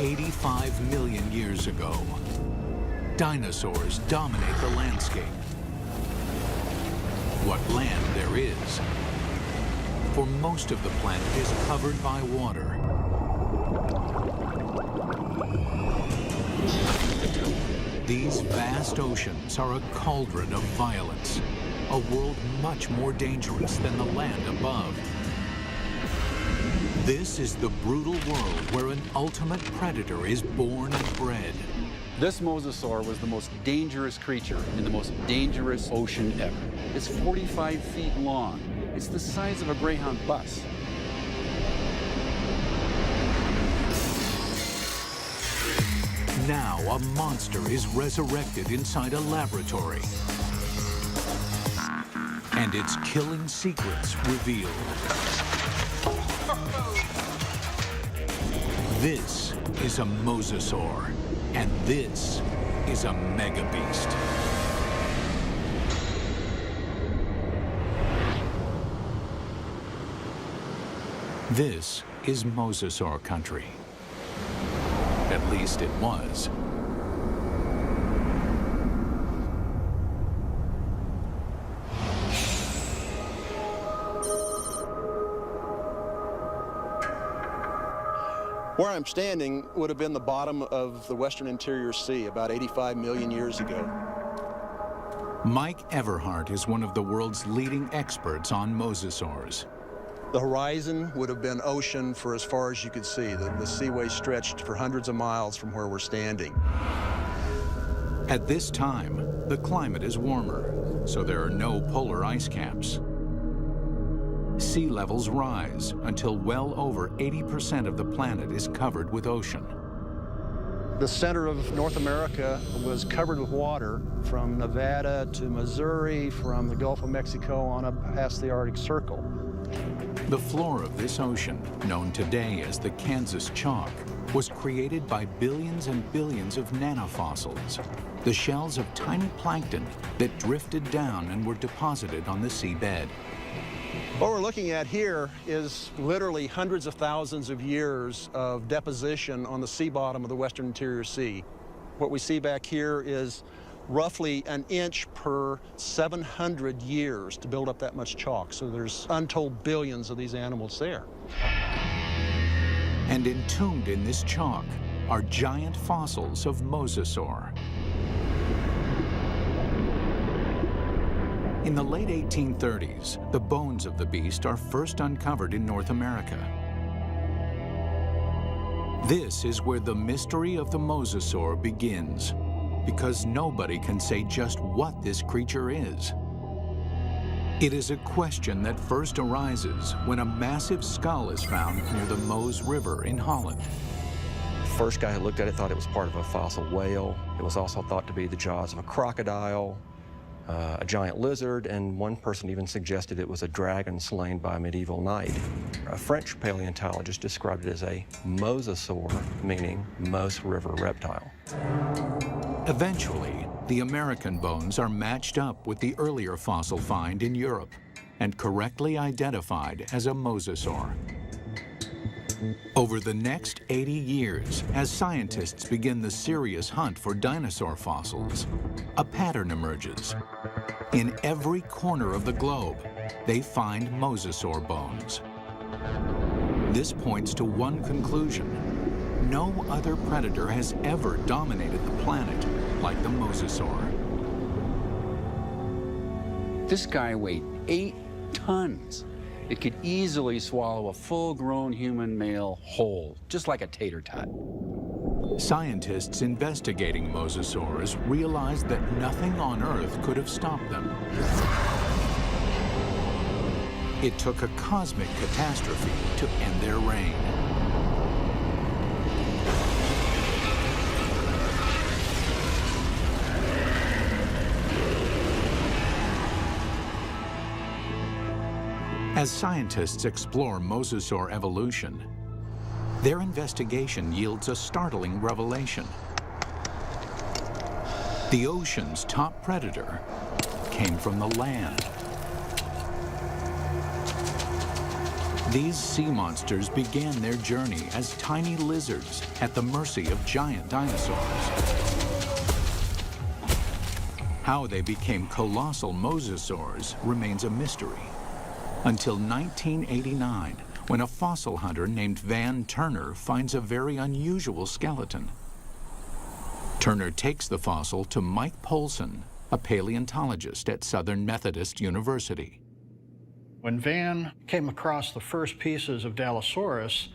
85 million years ago, dinosaurs dominate the landscape. What land there is, for most of the planet is covered by water. These vast oceans are a cauldron of violence, a world much more dangerous than the land above. This is the brutal world where an ultimate predator is born and bred. This mosasaur was the most dangerous creature in the most dangerous ocean ever. It's 45 feet long. It's the size of a Greyhound bus. Now a monster is resurrected inside a laboratory, and its killing secrets revealed. This is a mosasaur, and this is a megabeast. This is mosasaur country. At least it was. Where I'm standing would have been the bottom of the Western Interior Sea about 85 million years ago. Mike Everhart is one of the world's leading experts on mosasaurs. The horizon would have been ocean for as far as you could see. The seaway stretched for hundreds of miles from where we're standing. At this time, the climate is warmer, so there are no polar ice caps. Sea levels rise until well over 80% of the planet is covered with ocean. The center of North America was covered with water from Nevada to Missouri, from the Gulf of Mexico on up past the Arctic Circle. The floor of this ocean, known today as the Kansas Chalk, was created by billions and billions of nanofossils, the shells of tiny plankton that drifted down and were deposited on the seabed. What we're looking at here is literally hundreds of thousands of years of deposition on the sea bottom of the Western Interior Sea. What we see back here is roughly an inch per 700 years to build up that much chalk. So there's untold billions of these animals there. And entombed in this chalk are giant fossils of mosasaur. In the late 1830s, the bones of the beast are first uncovered in North America. This is where the mystery of the mosasaur begins, because nobody can say just what this creature is. It is a question that first arises when a massive skull is found near the Meuse River in Holland. The first guy who looked at it thought it was part of a fossil whale. It was also thought to be the jaws of a crocodile, a giant lizard, and one person even suggested it was a dragon slain by a medieval knight. A French paleontologist described it as a mosasaur, meaning Meuse River reptile. Eventually, the American bones are matched up with the earlier fossil find in Europe and correctly identified as a mosasaur. Over the next 80 years, as scientists begin the serious hunt for dinosaur fossils, a pattern emerges. In every corner of the globe, they find mosasaur bones. This points to one conclusion. No other predator has ever dominated the planet like the mosasaur. This guy weighed 8 tons. It could easily swallow a full-grown human male whole, just like a tater tot. Scientists investigating mosasaurs realized that nothing on Earth could have stopped them. It took a cosmic catastrophe to end their reign. As scientists explore mosasaur evolution, their investigation yields a startling revelation. The ocean's top predator came from the land. These sea monsters began their journey as tiny lizards at the mercy of giant dinosaurs. How they became colossal mosasaurs remains a mystery, until 1989, when a fossil hunter named Van Turner finds a very unusual skeleton. Turner takes the fossil to Mike Polson, a paleontologist at Southern Methodist University. When Van came across the first pieces of Dallosaurus,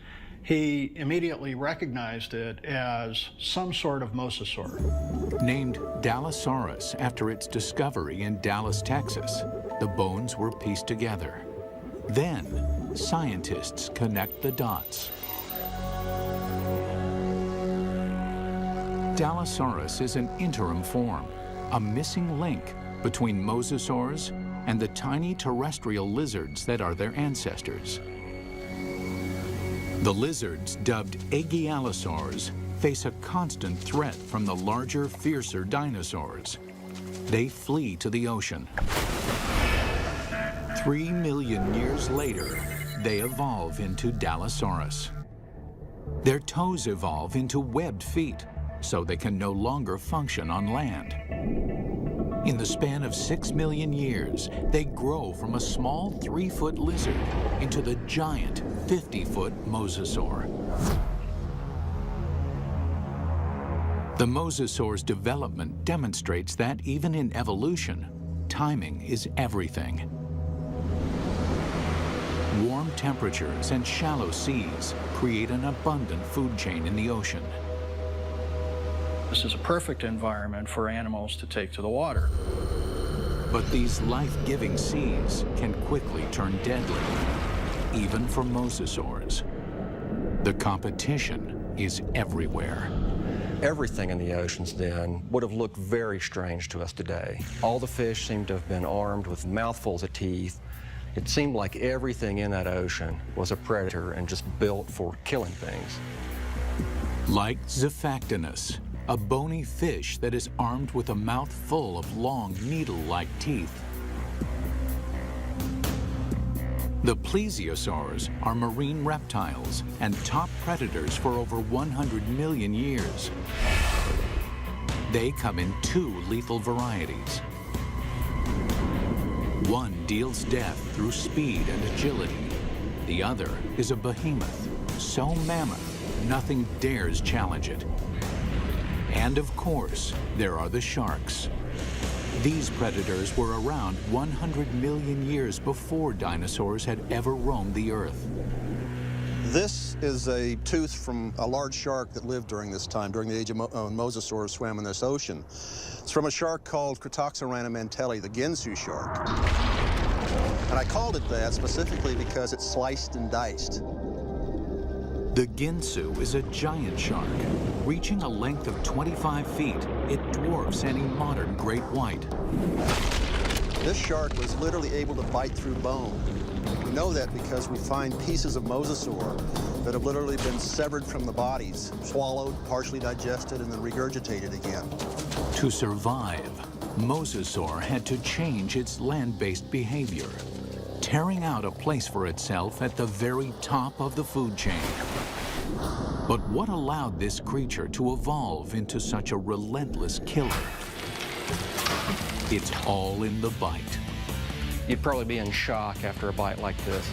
he immediately recognized it as some sort of mosasaur. Named Dallosaurus after its discovery in Dallas, Texas, the bones were pieced together. Then, scientists connect the dots. Dallosaurus is an interim form, a missing link between mosasaurs and the tiny terrestrial lizards that are their ancestors. The lizards, dubbed Aegialosaurs, face a constant threat from the larger, fiercer dinosaurs. They flee to the ocean. 3 million years later, they evolve into Dallosaurus. Their toes evolve into webbed feet, so they can no longer function on land. In the span of 6 million years, they grow from a small 3-foot lizard into the giant 50-foot mosasaur. The mosasaur's development demonstrates that even in evolution, timing is everything. Warm temperatures and shallow seas create an abundant food chain in the ocean. This is a perfect environment for animals to take to the water. But these life-giving seas can quickly turn deadly, even for mosasaurs. The competition is everywhere. Everything in the oceans then would have looked very strange to us today. All the fish seemed to have been armed with mouthfuls of teeth. It seemed like everything in that ocean was a predator and just built for killing things. Like Zephactinus, a bony fish that is armed with a mouth full of long, needle-like teeth. The plesiosaurs are marine reptiles and top predators for over 100 million years. They come in 2 lethal varieties. One deals death through speed and agility. The other is a behemoth, so mammoth, nothing dares challenge it. And of course, there are the sharks. These predators were around 100 million years before dinosaurs had ever roamed the earth. This is a tooth from a large shark that lived during this time, during the age of mosasaurs swam in this ocean. It's from a shark called Cretoxorana mantelli, the Ginsu shark. And I called it that specifically because it's sliced and diced. The Ginsu is a giant shark. Reaching a length of 25 feet, it dwarfs any modern great white. This shark was literally able to bite through bone. We know that because we find pieces of mosasaur that have literally been severed from the bodies, swallowed, partially digested, and then regurgitated again. To survive, mosasaur had to change its land-based behavior, tearing out a place for itself at the very top of the food chain. But what allowed this creature to evolve into such a relentless killer? It's all in the bite. You'd probably be in shock after a bite like this.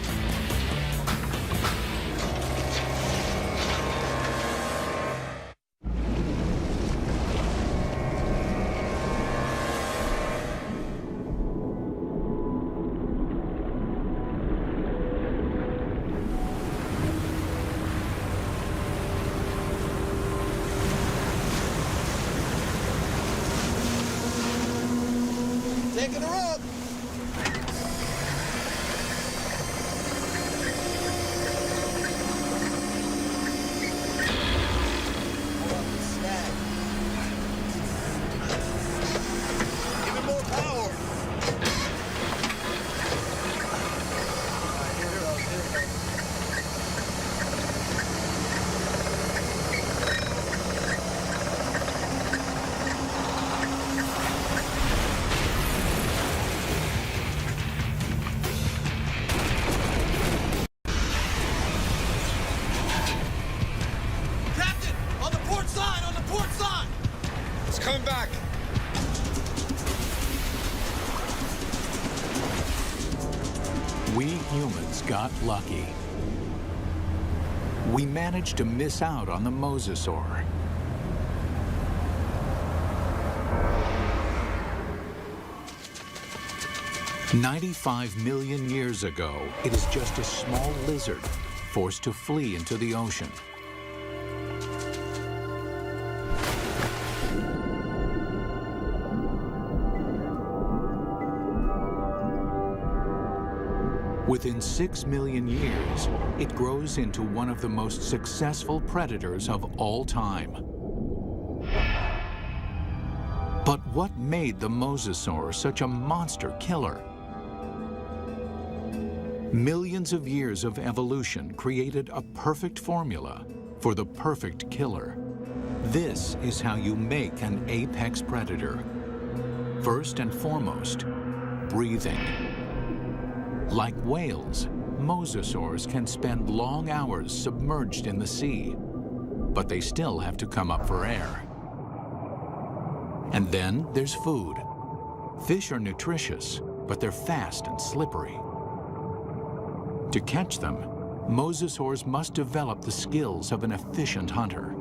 Taking her up! Give it more power! We humans got lucky. We managed to miss out on the mosasaur. "95 million years ago, it is just a small lizard forced to flee into the ocean. Within 6 million years, it grows into one of the most successful predators of all time. But what made the mosasaur such a monster killer? Millions of years of evolution created a perfect formula for the perfect killer. This is how you make an apex predator. First and foremost, breathing. Like whales, mosasaurs can spend long hours submerged in the sea, but they still have to come up for air. And then there's food. Fish are nutritious, but they're fast and slippery. To catch them, mosasaurs must develop the skills of an efficient hunter.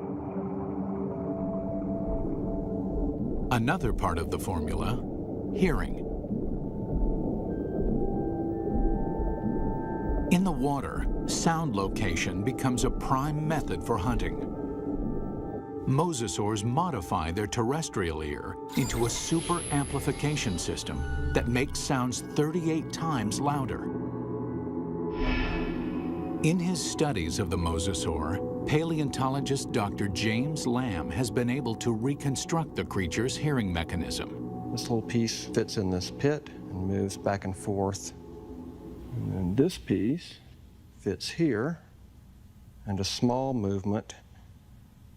Another part of the formula, hearing. In the water, sound location becomes a prime method for hunting. Mosasaurs modify their terrestrial ear into a super amplification system that makes sounds 38 times louder. In his studies of the mosasaur, paleontologist Dr. James Lamb has been able to reconstruct the creature's hearing mechanism. This little piece fits in this pit and moves back and forth. And then this piece fits here, and a small movement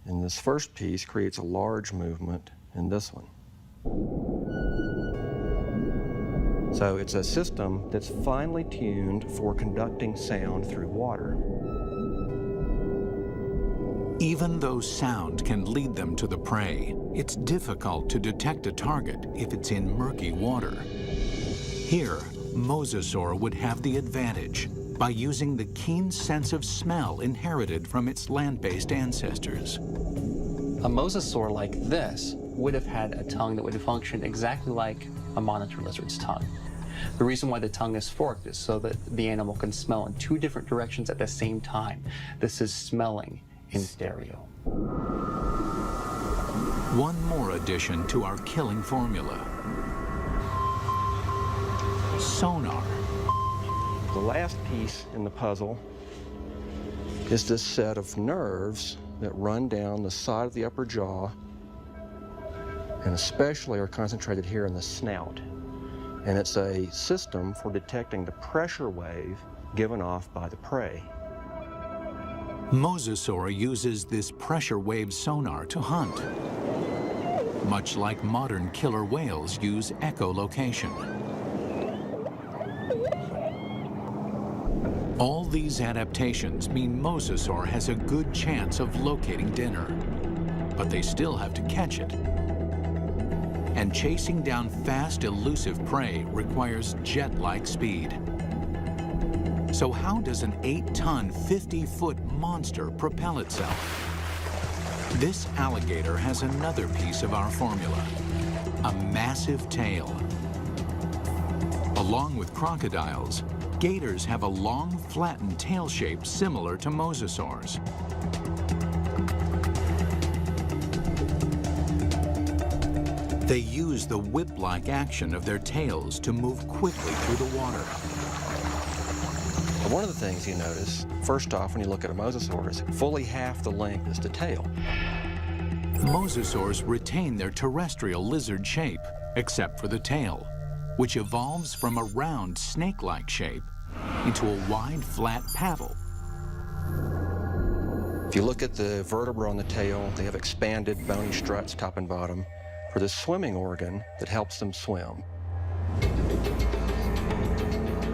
in this first piece creates a large movement in this one. So it's a system that's finely tuned for conducting sound through water. Even though sound can lead them to the prey, it's difficult to detect a target if it's in murky water. Here, mosasaur would have the advantage by using the keen sense of smell inherited from its land-based ancestors. A mosasaur like this would have had a tongue that would function exactly like a monitor lizard's tongue. The reason why the tongue is forked is so that the animal can smell in 2 different directions at the same time. This is smelling in stereo. One more addition to our killing formula: sonar. The last piece in the puzzle is this set of nerves that run down the side of the upper jaw and especially are concentrated here in the snout. And it's a system for detecting the pressure wave given off by the prey. Mosasaur uses this pressure wave sonar to hunt, much like modern killer whales use echolocation. All these adaptations mean mosasaur has a good chance of locating dinner, but they still have to catch it. And chasing down fast, elusive prey requires jet-like speed. So how does an 8-ton, 50-foot monster propel itself? This alligator has another piece of our formula: a massive tail. Along with crocodiles, gators have a long, flattened tail shape similar to mosasaurs. They use the whip-like action of their tails to move quickly through the water. One of the things you notice, first off, when you look at a mosasaur, is fully half the length is the tail. Mosasaurs retain their terrestrial lizard shape, except for the tail, which evolves from a round, snake-like shape into a wide, flat paddle. If you look at the vertebra on the tail, they have expanded bony struts top and bottom for the swimming organ that helps them swim.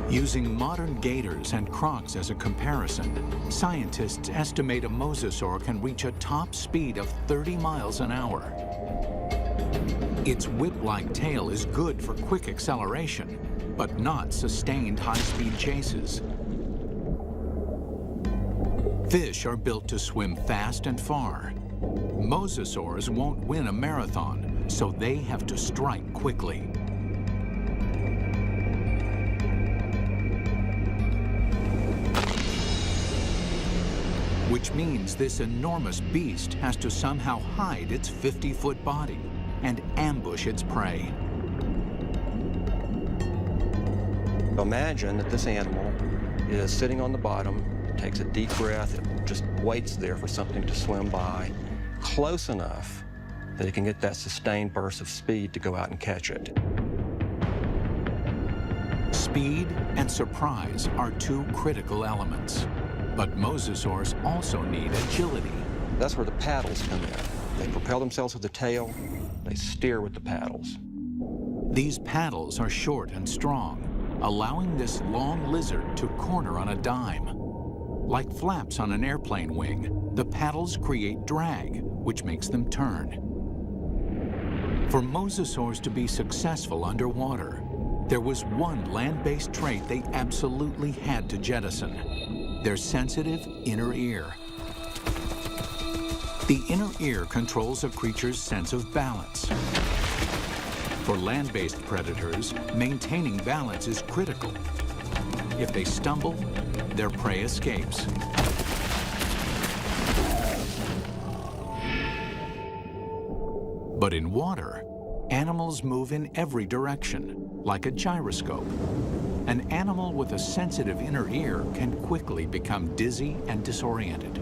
Using modern gators and crocs as a comparison, scientists estimate a mosasaur can reach a top speed of 30 miles an hour. Its whip-like tail is good for quick acceleration, but not sustained high-speed chases. Fish are built to swim fast and far. Mosasaurs won't win a marathon, so they have to strike quickly. Which means this enormous beast has to somehow hide its 50-foot body and ambush its prey. Imagine that this animal is sitting on the bottom, takes a deep breath, it just waits there for something to swim by, close enough that it can get that sustained burst of speed to go out and catch it. Speed and surprise are two critical elements. But mosasaurs also need agility. That's where the paddles come in. They propel themselves with the tail, they steer with the paddles. These paddles are short and strong, allowing this long lizard to corner on a dime. Like flaps on an airplane wing, the paddles create drag, which makes them turn. For mosasaurs to be successful underwater, there was one land-based trait they absolutely had to jettison: their sensitive inner ear. The inner ear controls a creature's sense of balance. For land-based predators, maintaining balance is critical. If they stumble, their prey escapes. But in water, animals move in every direction, like a gyroscope. An animal with a sensitive inner ear can quickly become dizzy and disoriented.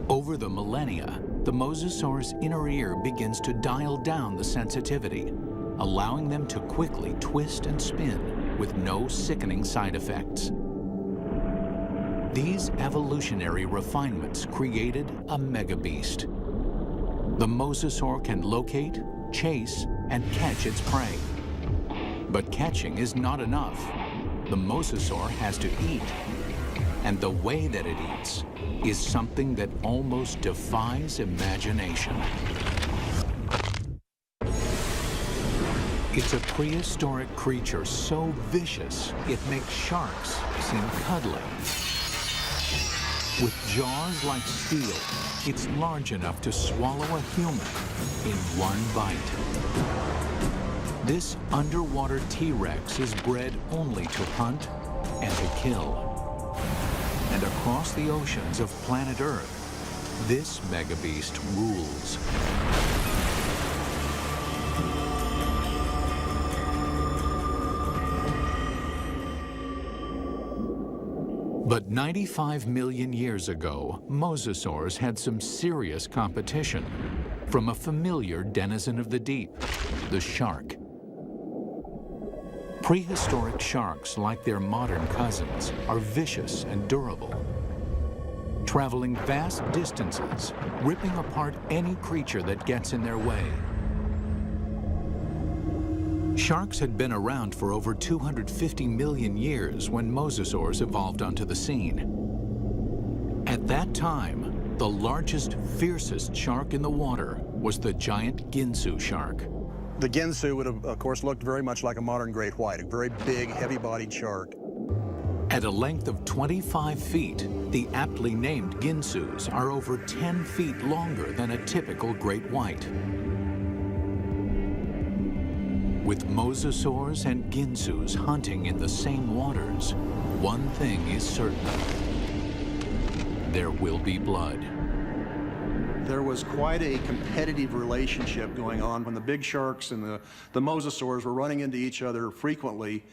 Over the millennia, the mosasaur's inner ear begins to dial down the sensitivity, allowing them to quickly twist and spin with no sickening side effects. These evolutionary refinements created a megabeast. The mosasaur can locate, chase, and catch its prey. But catching is not enough. The mosasaur has to eat. And the way that it eats is something that almost defies imagination. It's a prehistoric creature so vicious, it makes sharks seem cuddly. With jaws like steel, it's large enough to swallow a human in one bite. This underwater T-Rex is bred only to hunt and to kill. And across the oceans of planet Earth, this megabeast rules. But 95 million years ago, mosasaurs had some serious competition from a familiar denizen of the deep, the shark. Prehistoric sharks, like their modern cousins, are vicious and durable, traveling vast distances, ripping apart any creature that gets in their way. Sharks had been around for over 250 million years when mosasaurs evolved onto the scene. At that time, the largest, fiercest shark in the water was the giant Ginsu shark. The Ginsu would have, of course, looked very much like a modern great white, a very big, heavy-bodied shark. At a length of 25 feet, the aptly named Ginsus are over 10 feet longer than a typical great white. With mosasaurs and Ginsus hunting in the same waters, one thing is certain: there will be blood. There was quite a competitive relationship going on when the big sharks and the mosasaurs were running into each other frequently.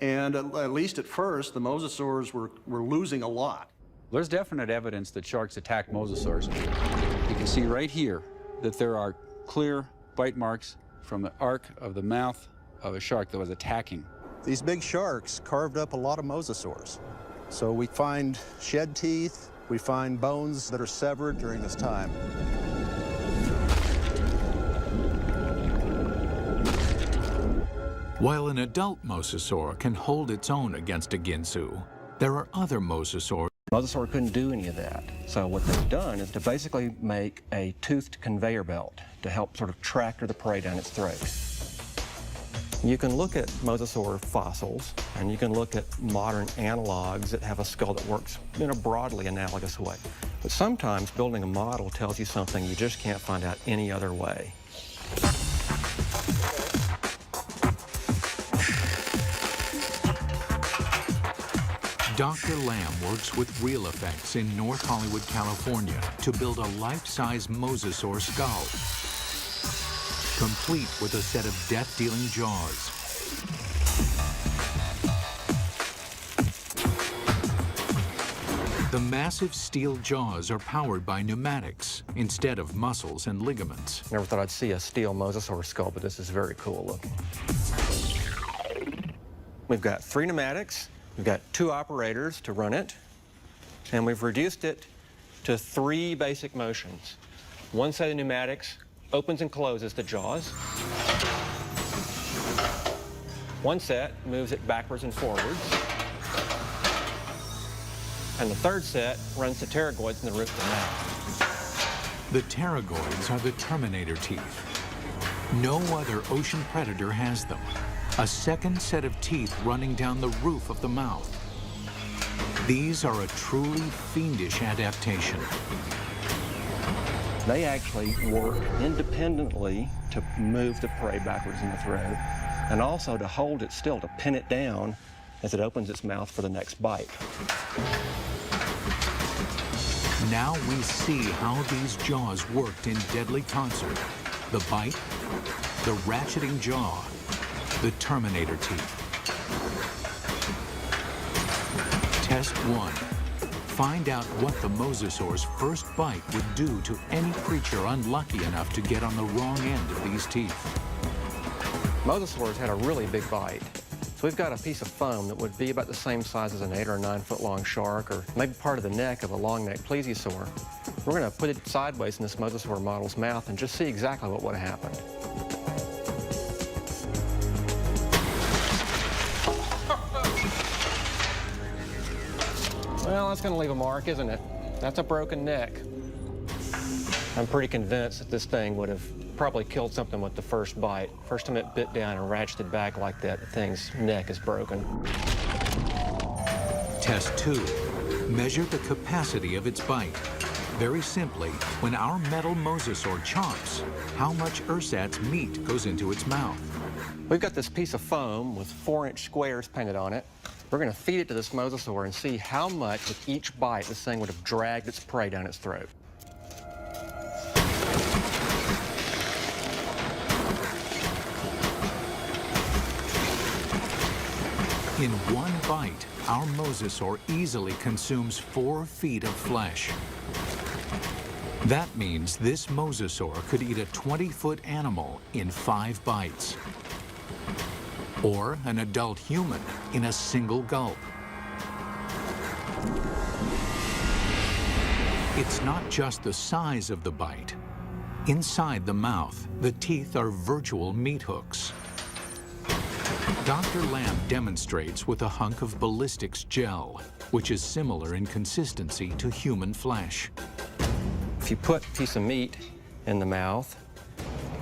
And at least at first, the mosasaurs were losing a lot. There's definite evidence that sharks attack mosasaurs. You can see right here that there are clear bite marks from the arc of the mouth of a shark that was attacking. These big sharks carved up a lot of mosasaurs. So we find shed teeth, we find bones that are severed during this time. While an adult mosasaur can hold its own against a Ginsu, there are other mosasaurs. Mosasaur couldn't do any of that. So what they've done is to basically make a toothed conveyor belt to help sort of tractor the prey down its throat. You can look at mosasaur fossils, and you can look at modern analogs that have a skull that works in a broadly analogous way. But sometimes building a model tells you something you just can't find out any other way. Dr. Lamb works with Real Effects in North Hollywood, California to build a life-size mosasaur skull, complete with a set of death-dealing jaws. The massive steel jaws are powered by pneumatics instead of muscles and ligaments. Never thought I'd see a steel mosasaur skull, but this is very cool looking. We've got 3 pneumatics. We've got 2 operators to run it, and we've reduced it to 3 basic motions. One set of pneumatics opens and closes the jaws. One set moves it backwards and forwards. And the third set runs the pterygoids in the roof of the mouth. The pterygoids are the Terminator teeth. No other ocean predator has them. A second set of teeth running down the roof of the mouth. These are a truly fiendish adaptation. They actually work independently to move the prey backwards in the throat, and also to hold it still, to pin it down as it opens its mouth for the next bite. Now we see how these jaws worked in deadly concert. The bite, the ratcheting jaw, the Terminator teeth. Test 1. Find out what the mosasaur's first bite would do to any creature unlucky enough to get on the wrong end of these teeth. Mosasaurs had a really big bite. So we've got a piece of foam that would be about the same size as an 8 or 9 foot long shark, or maybe part of the neck of a long neck plesiosaur. We're going to put it sideways in this mosasaur model's mouth and just see exactly what would have happened. Well, that's going to leave a mark, isn't it? That's a broken neck. I'm pretty convinced that this thing would have probably killed something with the first bite. First time it bit down and ratcheted back like that, the thing's neck is broken. Test 2. Measure the capacity of its bite. Very simply, when our metal mosasaur chomps, how much ersatz meat goes into its mouth? We've got this piece of foam with 4-inch squares painted on it. We're going to feed it to this mosasaur and see how much with each bite this thing would have dragged its prey down its throat. In one bite, our mosasaur easily consumes 4 feet of flesh. That means this mosasaur could eat a 20-foot animal in 5 bites. Or an adult human in a single gulp. It's not just the size of the bite. Inside the mouth, the teeth are virtual meat hooks. Dr. Lamb demonstrates with a hunk of ballistics gel, which is similar in consistency to human flesh. If you put a piece of meat in the mouth,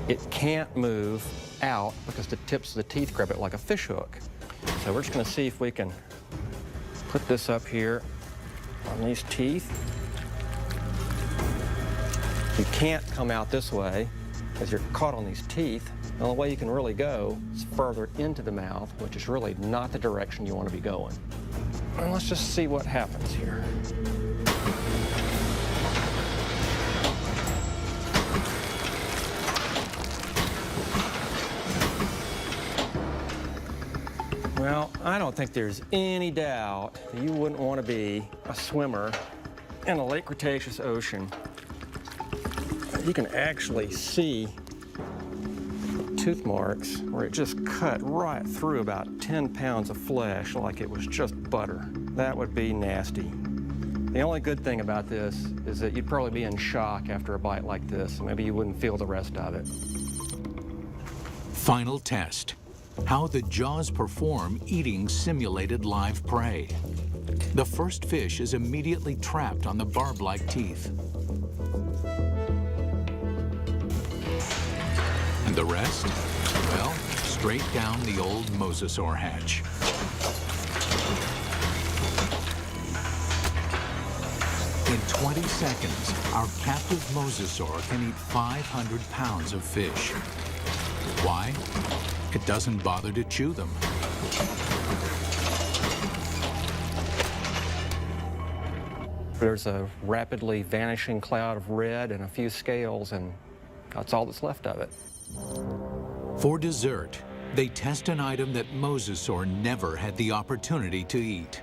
it can't move out because the tips of the teeth grab it like a fish hook. So we're just going to see if we can put this up here on these teeth. You can't come out this way because you're caught on these teeth. The only way you can really go is further into the mouth, which is really not the direction you want to be going. And let's just see what happens here. Well, I don't think there's any doubt that you wouldn't want to be a swimmer in a late Cretaceous ocean. You can actually see tooth marks where it just cut right through about 10 pounds of flesh like it was just butter. That would be nasty. The only good thing about this is that you'd probably be in shock after a bite like this. Maybe you wouldn't feel the rest of it. Final test. How the jaws perform eating simulated live prey. The first fish is immediately trapped on the barb-like teeth. And the rest? Well, straight down the old mosasaur hatch. In 20 seconds, our captive mosasaur can eat 500 pounds of fish. Why? It doesn't bother to chew them. There's a rapidly vanishing cloud of red and a few scales, and that's all that's left of it. For dessert, they test an item that mosasaur never had the opportunity to eat.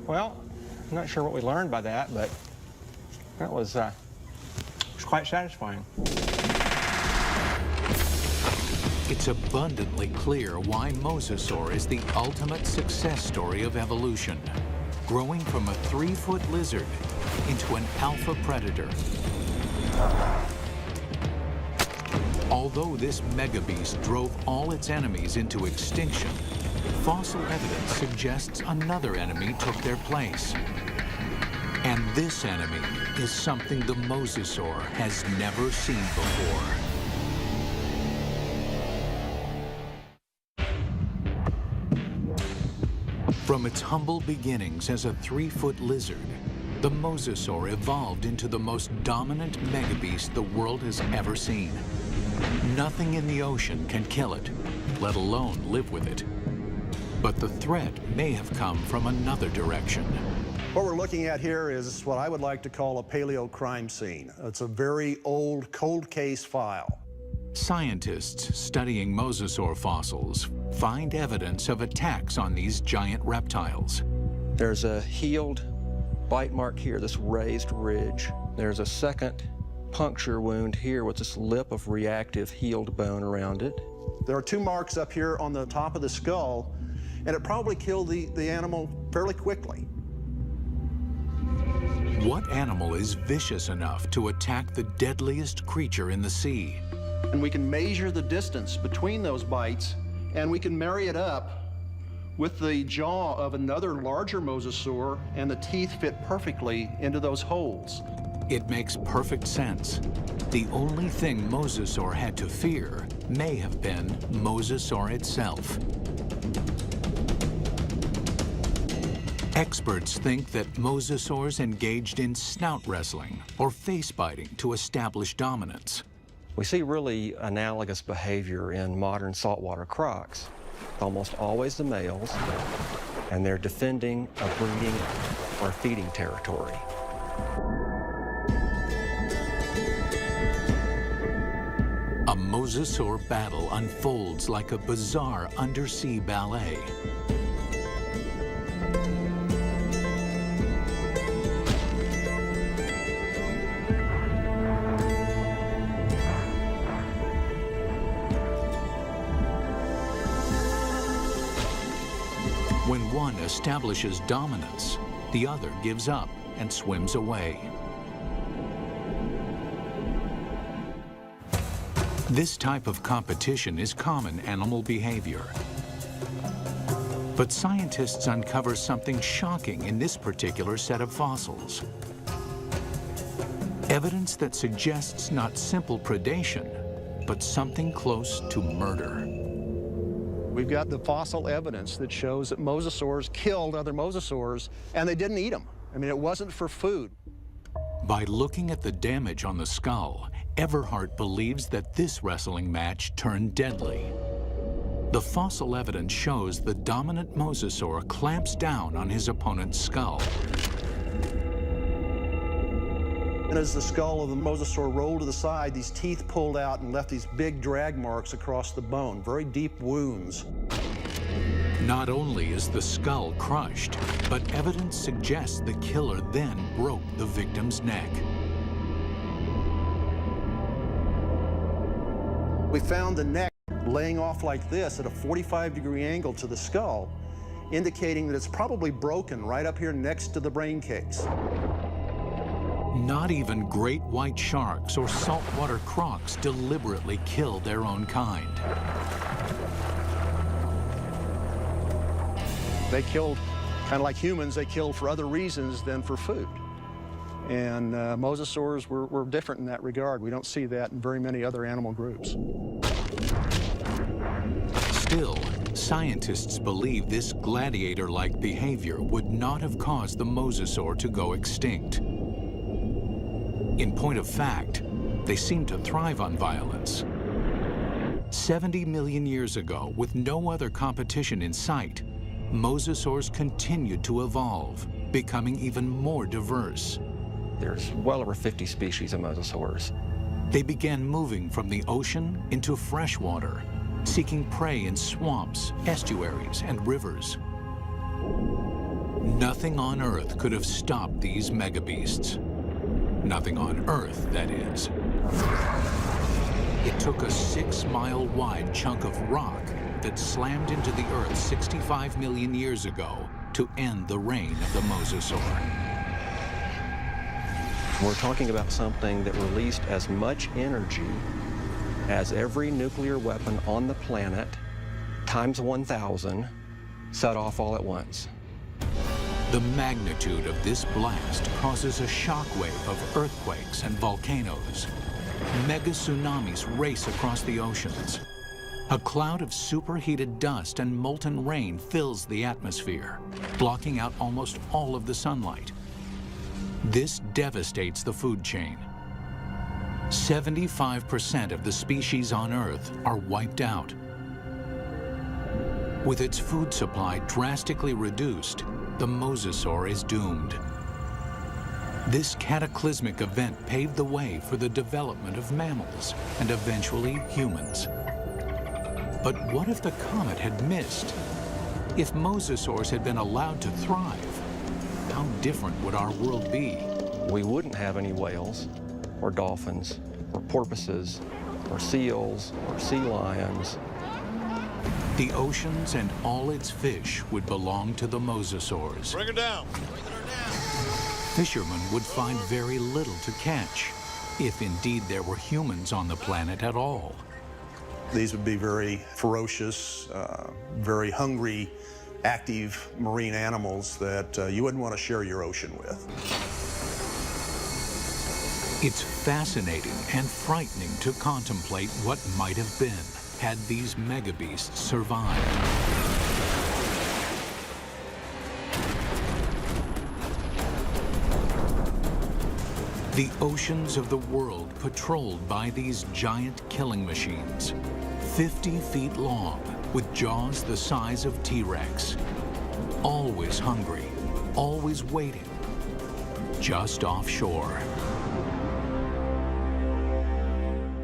Well, I'm not sure what we learned by that, but that was quite satisfying. It's abundantly clear why mosasaur is the ultimate success story of evolution, growing from a 3-foot lizard into an alpha predator. Although this megabeast drove all its enemies into extinction, fossil evidence suggests another enemy took their place. And this enemy is something the mosasaur has never seen before. From its humble beginnings as a 3-foot lizard, the mosasaur evolved into the most dominant megabeast the world has ever seen. Nothing in the ocean can kill it, let alone live with it. But the threat may have come from another direction. What we're looking at here is what I would like to call a paleo crime scene. It's a very old cold case file. Scientists studying mosasaur fossils find evidence of attacks on these giant reptiles. There's a healed bite mark here, this raised ridge. There's a second puncture wound here with this lip of reactive healed bone around it. There are 2 marks up here on the top of the skull, and it probably killed the animal fairly quickly. What animal is vicious enough to attack the deadliest creature in the sea? And we can measure the distance between those bites, and we can marry it up with the jaw of another larger mosasaur, and the teeth fit perfectly into those holes. It makes perfect sense. The only thing mosasaur had to fear may have been mosasaur itself. Experts think that mosasaurs engaged in snout wrestling or face biting to establish dominance. We see really analogous behavior in modern saltwater crocs. Almost always the males, and they're defending a breeding or feeding territory. A mosasaur battle unfolds like a bizarre undersea ballet. When one establishes dominance, the other gives up and swims away. This type of competition is common animal behavior. But scientists uncover something shocking in this particular set of fossils. Evidence that suggests not simple predation, but something close to murder. We've got the fossil evidence that shows that mosasaurs killed other mosasaurs, and they didn't eat them. I mean, it wasn't for food. By looking at the damage on the skull, Everhart believes that this wrestling match turned deadly. The fossil evidence shows the dominant mosasaur clamps down on his opponent's skull. And as the skull of the mosasaur rolled to the side, these teeth pulled out and left these big drag marks across the bone, very deep wounds. Not only is the skull crushed, but evidence suggests the killer then broke the victim's neck. We found the neck laying off like this at a 45-degree angle to the skull, indicating that it's probably broken right up here next to the brain case. Not even great white sharks or saltwater crocs deliberately kill their own kind. They killed, kind of like humans, they killed for other reasons than for food. And mosasaurs were different in that regard. We don't see that in very many other animal groups. Still, scientists believe this gladiator-like behavior would not have caused the mosasaur to go extinct. In point of fact, they seem to thrive on violence. 70 million years ago, with no other competition in sight, mosasaurs continued to evolve, becoming even more diverse. There's well over 50 species of mosasaurs. They began moving from the ocean into freshwater, seeking prey in swamps, estuaries, and rivers. Nothing on Earth could have stopped these megabeasts. Nothing on Earth, that is. It took a 6-mile-wide chunk of rock that slammed into the Earth 65 million years ago to end the reign of the mosasaur. We're talking about something that released as much energy as every nuclear weapon on the planet, times 1,000, set off all at once. The magnitude of this blast causes a shockwave of earthquakes and volcanoes. Mega tsunamis race across the oceans. A cloud of superheated dust and molten rain fills the atmosphere, blocking out almost all of the sunlight. This devastates the food chain. 75% of the species on Earth are wiped out. With its food supply drastically reduced, the mosasaur is doomed. This cataclysmic event paved the way for the development of mammals and eventually humans. But what if the comet had missed? If mosasaurs had been allowed to thrive, how different would our world be? We wouldn't have any whales, or dolphins, or porpoises, or seals, or sea lions. The oceans and all its fish would belong to the mosasaurs. Bring her down. Fishermen would find very little to catch, if indeed there were humans on the planet at all. These would be very ferocious, very hungry, active marine animals that you wouldn't want to share your ocean with. It's fascinating and frightening to contemplate what might have been had these megabeasts survived. The oceans of the world patrolled by these giant killing machines, 50 feet long, with jaws the size of T-Rex. Always hungry, always waiting, just offshore.